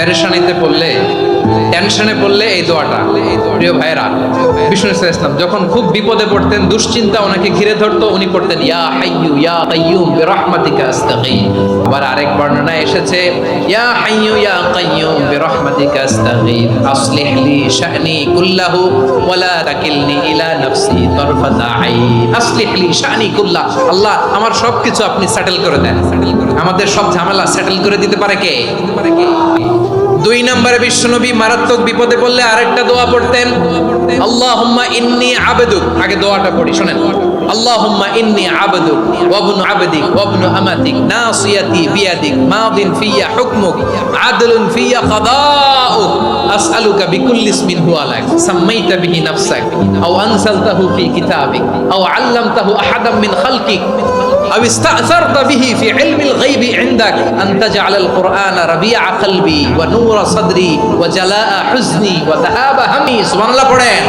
পেরেশানিতে পড়লে, টেনশনে পড়লে এই দোয়াটা। প্রিয় ভাইরা, বিষ্ণু ইসলাম যখন খুব বিপদে পড়তেন, দুশ্চিন্তা ওনাকে ঘিরে ধরতো, উনি পড়তেন ইয়া হাইয়ু ইয়া কাইয়ুম বিরহমাতিকা আস্তাগীথ। আবার আরেক বর্ণনায় এসেছে ইয়া হাইয়ু ইয়া কাইয়ুম বিরহমাতিকা আস্তাগীথ আসলিহ লি শা'নি কুল্লাহু ওয়া লা তাকিলনি ইলা নাফসি তারফাতা আইন। আসলিহ লি শা'নি কুল্লাহ, আল্লাহ আমার সবকিছু আপনি সেটেল করে দেন। আমাদের সব ঝামেলা সেটেল করে দিতে পারে কে? দুই নম্বরে বিশ্বনবী মারাত্মক বিপদে পড়লে আরেকটা দোয়া পড়তেন, আল্লাহুম্মা ইন্নী আবদুক। আগে দোয়াটা পড়ি, শুনেন। আল্লাহুম্মা ইন্নী আবদুক ওয়া ইবনু আবদিক ওয়া ইবনু আমাতিক নাসিয়াতি বিয়াদিক মাদিন ফিয়া হুকমুক আদলুন ফিয়া কাদাউক আসআলুকা বিকুল্লি ইসমিন হুয়া লাক সাম্মাইতা বিহি নাফসাক আও আনসালতাহু ফি কিতাবিক আও আল্লামতাহু আহাদাম মিন খালকিক أو استأثرت به في علم الغيب عندك أن تجعل القرآن ربيع قلبي ونور صدري وجلاء حزني وذهاب همي। সুবহানাল্লাহ পড়েন।